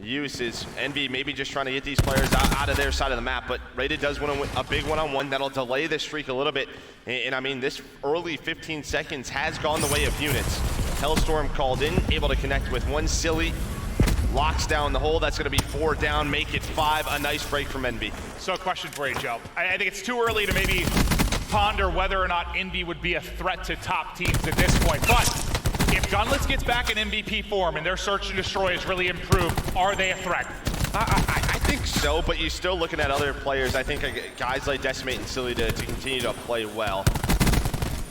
use is Envy maybe just trying to get these players out of their side of the map, but Rated does win a big one-on-one that'll delay the streak a little bit. And I mean, this early 15 seconds has gone the way of units. Hellstorm called in, able to connect with one. Silly locks down the hole. That's going to be 4 down, make it 5. A nice break from Envy. So a question for you, Joe. I think it's too early to maybe ponder whether or not Envy would be a threat to top teams at this point, but if Gunless gets back in MVP form and their search and destroy has really improved, are they a threat? I think so, but you're still looking at other players. I think guys like Decimate and Silly to continue to play well.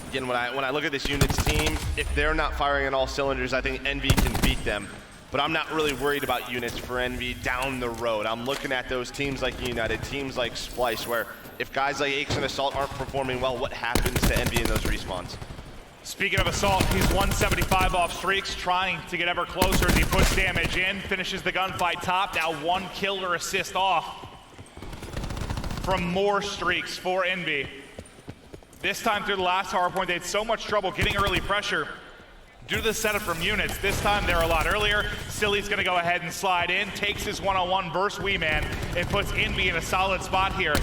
Again, when I look at this Units team, if they're not firing on all cylinders, I think Envy can beat them. But I'm not really worried about Units for Envy down the road. I'm looking at those teams like United, teams like Splyce, where if guys like Aches and Assault aren't performing well, what happens to Envy in those respawns? Speaking of Assault, he's 175 off streaks, trying to get ever closer as he puts damage in, finishes the gunfight top, now 1 kill or assist off from more streaks for Envy. This time through the last hardpoint, they had so much trouble getting early pressure due to the setup from Units. This time they're a lot earlier. Silly's gonna go ahead and slide in, takes his one-on-one versus Weeman, and puts Envy in a solid spot here.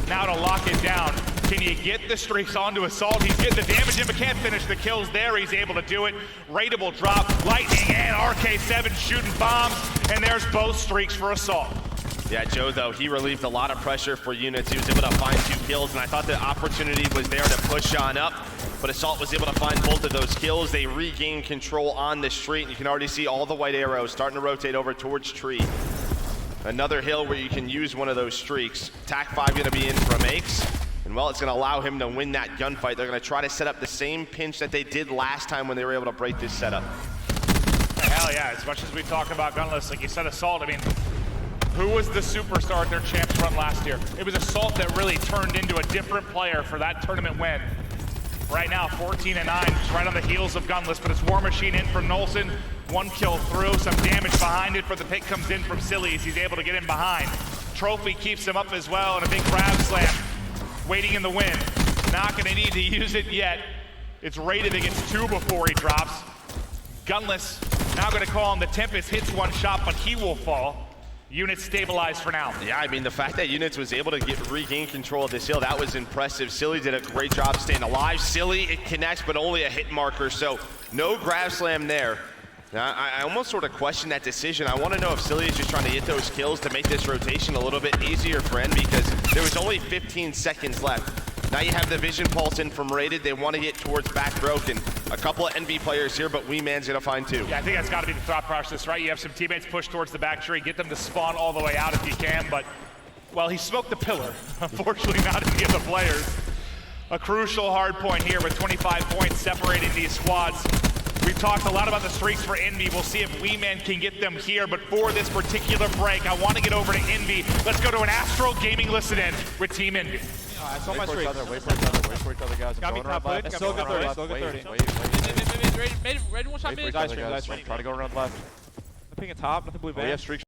Now to lock it down. Can you get the streaks onto Assault? He's getting the damage in, but can't finish the kills there. He's able to do it. Rateable drop, Lightning and RK7 shooting bombs, and there's both streaks for Assault. Yeah, Joe, though, he relieved a lot of pressure for Units. He was able to find 2 kills, and I thought the opportunity was there to push on up, but Assault was able to find both of those kills. They regained control on the street, and you can already see all the white arrows starting to rotate over towards Tree. Another hill where you can use one of those streaks. TAC-5 going to be in from Aches. And well, it's going to allow him to win that gunfight. They're going to try to set up the same pinch that they did last time when they were able to break this setup. Hell yeah, as much as we talk about Gunless, like you said, Assault, I mean, who was the superstar at their champs run last year? It was Assault that really turned into a different player for that tournament win. Right now, 14-9, just right on the heels of Gunless, but it's War Machine in from Nolson. 1 kill through, some damage behind it, for the pick comes in from Silly as he's able to get in behind. Trophy keeps him up as well, and a big grab slam. Waiting in the wind. Not gonna need to use it yet. It's Rated that gets 2 before he drops. Gunless now gonna call him the Tempest, hits 1 shot, but he will fall. Units stabilized for now. Yeah, I mean, the fact that Units was able to regain control of this hill, that was impressive. Silly did a great job staying alive. Silly, it connects, but only a hit marker, so no grab slam there. Now, I almost sort of question that decision. I want to know if Silly is just trying to get those kills to make this rotation a little bit easier for Envy, because there was only 15 seconds left. Now you have the vision pulse in from Rated. They want to get towards back broken. A couple of Envy players here, but Weeman's going to find 2. Yeah, I think that's got to be the thought process, right? You have some teammates push towards the back tree, get them to spawn all the way out if you can, but, well, he smoked the pillar. Unfortunately, not any of the players. A crucial hard point here with 25 points separating these squads. We've talked a lot about the streaks for Envy. We'll see if Weeman can get them here, but for this particular break, I want to get over to Envy. Let's go to an Astro Gaming listen-in with Team Envy. I saw my streaks. Wait for each other, guys. Got me top left. Still good 30, still good 30. Wait, 1 shot mid. Try to go around left. Nothing at top, nothing blue van. We have streaks.